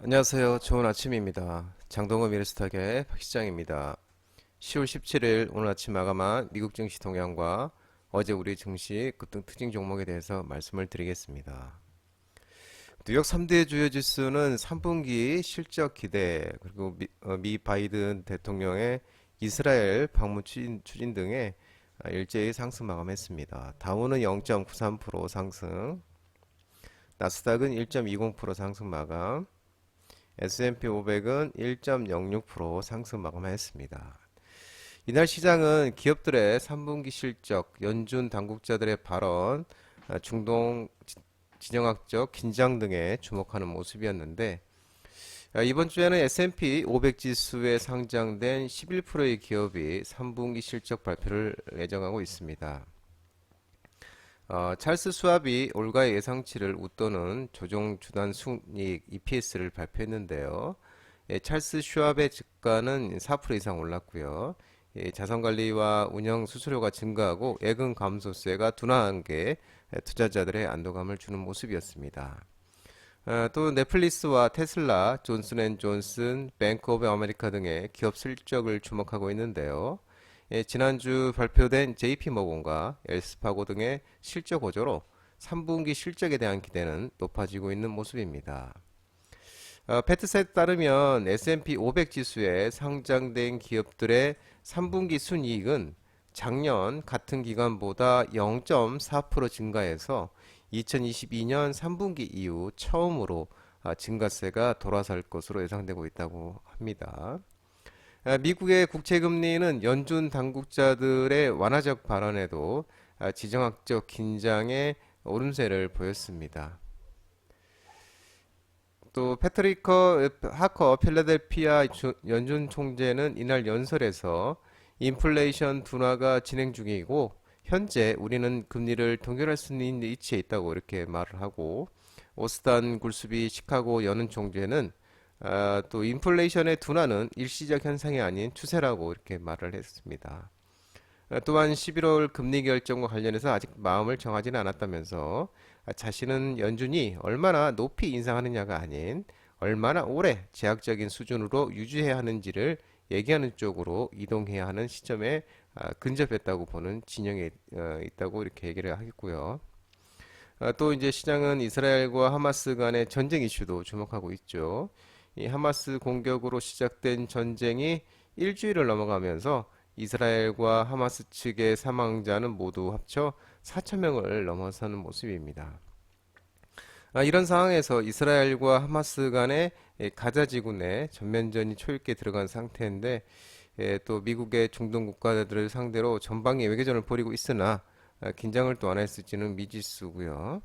안녕하세요. 좋은 아침입니다. 장동건 미래스탁의 박 시장입니다. 10월 17일 오늘 아침 마감한 미국 증시 동향과 어제 우리 증시 급등 특징 종목에 대해서 말씀을 드리겠습니다. 뉴욕 3대 주요 지수는 3분기 실적 기대 그리고 미 바이든 대통령의 이스라엘 방문 추진 등에 일제히 상승 마감했습니다. 다우는 0.93% 상승, 나스닥은 1.20% 상승 마감, S&P 500은 1.06% 상승 마감했습니다. 이날 시장은 기업들의 3분기 실적, 연준 당국자들의 발언, 중동 지정학적 긴장 등에 주목하는 모습이었는데 이번 주에는 S&P 500 지수에 상장된 11%의 기업이 3분기 실적 발표를 예정하고 있습니다. 찰스 수압이 올가의 예상치를 웃도는 조정 주단 순이익 EPS를 발표했는데요. 찰스 슈압의 주가는 4% 이상 올랐고요. 자산관리와 운영 수수료가 증가하고 예금 감소세가 둔화한 게 투자자들의 안도감을 주는 모습이었습니다. 또 넷플릭스와 테슬라, 존슨앤존슨, 뱅크 오브 아메리카 등의 기업 실적을 주목하고 있는데요. 지난주 발표된 JP모건과 엘스파고 등의 실적 호조로 3분기 실적에 대한 기대는 높아지고 있는 모습입니다. 패트셋에 따르면 S&P 500 지수에 상장된 기업들의 3분기 순이익은 작년 같은 기간보다 0.4% 증가해서 2022년 3분기 이후 처음으로 증가세가 돌아설 것으로 예상되고 있다고 합니다. 미국의 국채금리는 연준 당국자들의 완화적 발언에도 지정학적 긴장의 오름세를 보였습니다. 또 패트리커 하커 필라델피아 연준 총재는 이날 연설에서 인플레이션 둔화가 진행 중이고 현재 우리는 금리를 동결할 수 있는 위치에 있다고 이렇게 말을 하고 오스탄 굴스비 시카고 연은 총재는 또 인플레이션의 둔화는 일시적 현상이 아닌 추세라고 이렇게 말을 했습니다. 또한 11월 금리 결정과 관련해서 아직 마음을 정하지는 않았다면서 자신은 연준이 얼마나 높이 인상하느냐가 아닌 얼마나 오래 제약적인 수준으로 유지해야 하는지를 얘기하는 쪽으로 이동해야 하는 시점에 근접했다고 보는 진영에 있다고 이렇게 얘기를 하겠고요. 또 이제 시장은 이스라엘과 하마스 간의 전쟁 이슈도 주목하고 있죠. 이 하마스 공격으로 시작된 전쟁이 일주일을 넘어가면서 이스라엘과 하마스 측의 사망자는 모두 합쳐 4천 명을 넘어서는 모습입니다. 이런 상황에서 이스라엘과 하마스 간의 가자 지구 내 전면전이 초유기에 들어간 상태인데 또 미국의 중동 국가들을 상대로 전방위 외교전을 벌이고 있으나 긴장을 또 완화했을지는 미지수고요.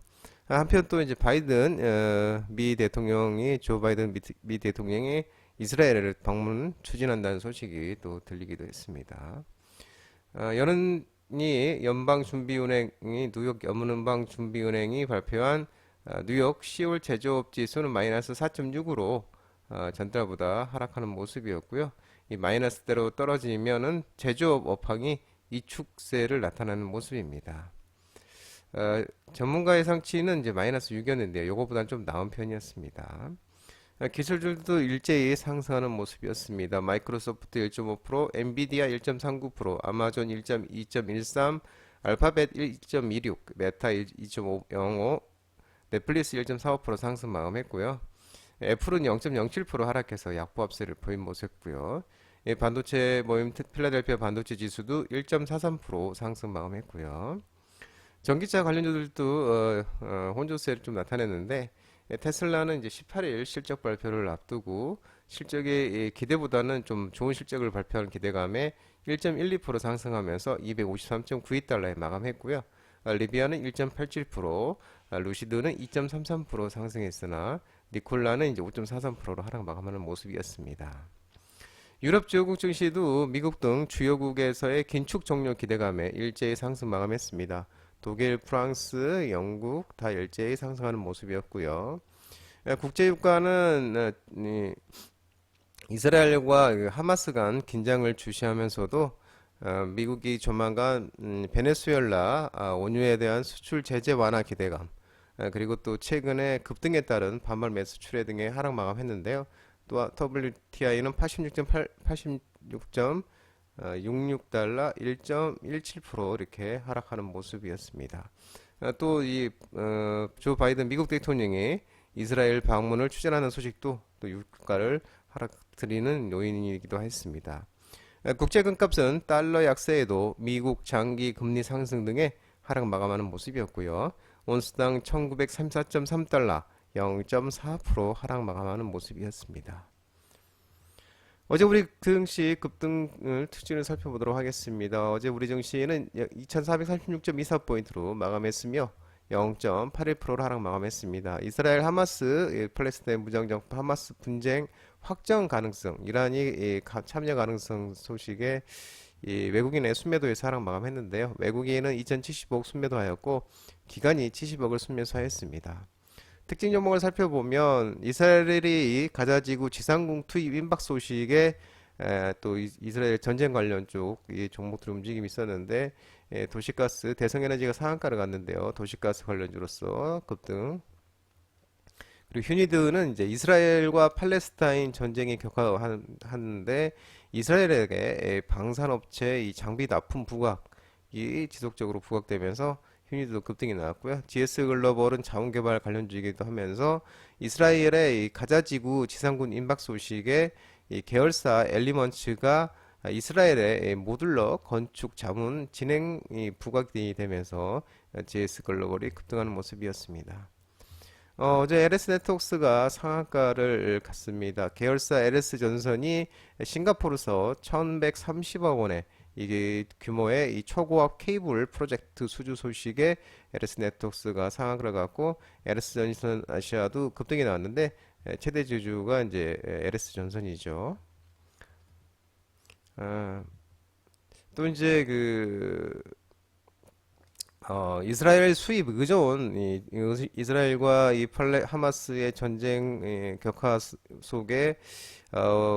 한편 또 이제 바이든 미 대통령이 조 바이든 미 대통령이 이스라엘을 방문 추진한다는 소식이 또 들리기도 했습니다. 연은이 연방준비은행이 뉴욕 연방준비은행이 발표한 뉴욕 10월 제조업 지수는 마이너스 4.6으로 전달보다 하락하는 모습이었고요. 이 마이너스대로 떨어지면은 제조업 업황이 이축세를 나타내는 모습입니다. 전문가 예상치는 이제 마이너스 6이었는데요. 요거보다는 좀 나은 편이었습니다. 기술주도 일제히 상승하는 모습이었습니다. 마이크로소프트 1.5%, 엔비디아 1.39%, 아마존 2.13%, 알파벳 1.26%, 메타 2.05%, 넷플릭스 1.45% 상승 마감했고요. 애플은 0.07% 하락해서 약보합세를 보인 모습이고요. 반도체 모임 필라델피아 반도체 지수도 1.43% 상승 마감했고요. 전기차 관련주들도 혼조세를 좀 나타냈는데 테슬라는 이제 18일 실적 발표를 앞두고 실적의 기대보다는 좀 좋은 실적을 발표하는 기대감에 1.12% 상승하면서 253.92달러에 마감했고요. 리비아는 1.87%, 루시드는 2.33% 상승했으나 니콜라는 이제 5.43%로 하락 마감하는 모습이었습니다. 유럽 주요국 증시도 미국 등 주요국에서의 긴축 종료 기대감에 일제히 상승 마감했습니다. 독일, 프랑스, 영국 다 일제히 상승하는 모습이었고요. 국제유가는 이스라엘과 하마스 간 긴장을 주시하면서도 미국이 조만간 베네수엘라 원유에 대한 수출 제재 완화 기대감 그리고 또 최근에 급등에 따른 반발 매수 출회 등의 하락 마감했는데요. 또 WTI는 86.66달러 1.17% 이렇게 하락하는 모습이었습니다. 또 조 바이든 미국 대통령이 이스라엘 방문을 추진하는 소식도 또 유가를 하락드리는 요인이기도 했습니다. 국제 금값은 달러 약세에도 미국 장기 금리 상승 등의 하락 마감하는 모습이었고요. 온스당 1934.3달러 0.4% 하락 마감하는 모습이었습니다. 어제 우리 증시 급등을 특징을 살펴보도록 하겠습니다. 어제 우리 증시는 2436.24포인트로 마감했으며 0.81%로 하락 마감했습니다. 이스라엘 하마스 팔레스타인 무장정파 하마스 분쟁 확정 가능성, 이란이 참여 가능성 소식에 외국인의 순매도에서 하락 마감했는데요. 외국인은 2070억 순매도하였고 기관이 70억을 순매수하였습니다. 특징 종목을 살펴보면 이스라엘이 가자지구 지상군 투입 임박 소식에 또 이스라엘 전쟁 관련 쪽 이 종목들 움직임이 있었는데 도시가스 대성에너지가 상한가를 갔는데요. 도시가스 관련주로서 급등. 그리고 휴니드는 이제 이스라엘과 팔레스타인 전쟁이 격화하는데 이스라엘에게 방산업체 이 장비 납품 부각이 지속적으로 부각되면서 휴니드도 급등이 나왔고요. GS 글로벌은 자원개발 관련주이기도 하면서 이스라엘의 이 가자지구 지상군 임박 소식에 이 계열사 엘리먼츠가 이스라엘의 모듈러 건축 자문 진행이 부각이 되면서 GS 글로벌이 급등하는 모습이었습니다. 어제 LS 네트워크스가 상한가를 갔습니다. 계열사 LS 전선이 싱가포르서 1130억 원의 이게 규모의 이 초고압 케이블 프로젝트 수주 소식에 LS 네트워크스가 상한가를 갔고 LS 전선 아시아도 급등이 나왔는데 최대 주주가 이제 LS 전선이죠. 또 이제 이스라엘 수입 의존, 이스라엘과 이 하마스의 전쟁 격화 속에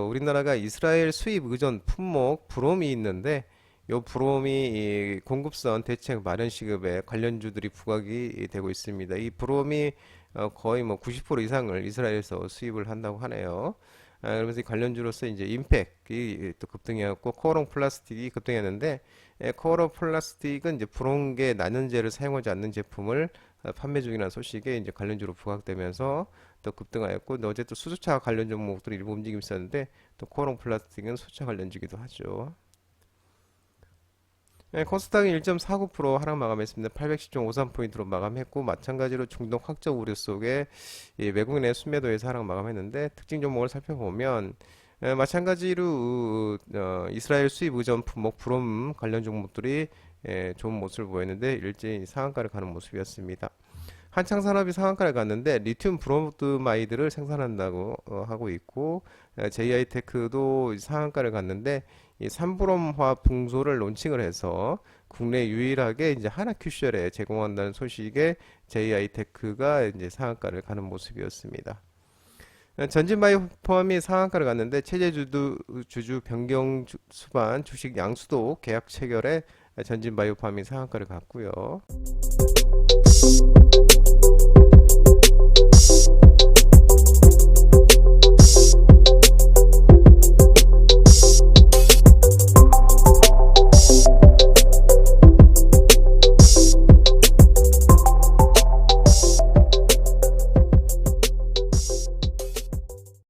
우리나라가 이스라엘 수입 의존 품목 브롬이 있는데 요 브롬이 이 공급선 대책 마련 시급에 관련주들이 부각이 되고 있습니다. 이 브롬이 거의 뭐 90% 이상을 이스라엘에서 수입을 한다고 하네요. 그러면서 이 관련주로서 이제 임팩이 또 급등이었고 코어롱 플라스틱이 급등했는데 코어롱 플라스틱은 이제 브론계 난연제를 사용하지 않는 제품을 판매 중이라는 소식에 이제 관련주로 부각되면서 또 급등하였고 어제 또 수소차 관련 종목들이 일부 움직임 있었는데 또 코어롱 플라스틱은 수소차 관련주기도 하죠. 코스닥이 1.49% 하락 마감했습니다. 810.53포인트로 마감했고 마찬가지로 중동 확정 우려 속에 외국인의 순매도에서 하락 마감했는데 특징 종목을 살펴보면 마찬가지로 이스라엘 수입 의존 품목 브롬 관련 종목들이 좋은 모습을 보였는데 일제히 상한가를 가는 모습이었습니다. 한창 산업이 상한가를 갔는데 리튬 브로마이드를 생산한다고 하고 있고 JI테크도 상한가를 갔는데 이 산브롬화 붕소를 론칭을 해서 국내 유일하게 이제 하나큐셜에 제공한다는 소식에 JI테크가 이제 상한가를 가는 모습이었습니다. 전진바이오 포함이 상한가를 갔는데 주주 변경 수반 주식 양수도 계약 체결에 전진바이오 포함이 상한가를 갔고요.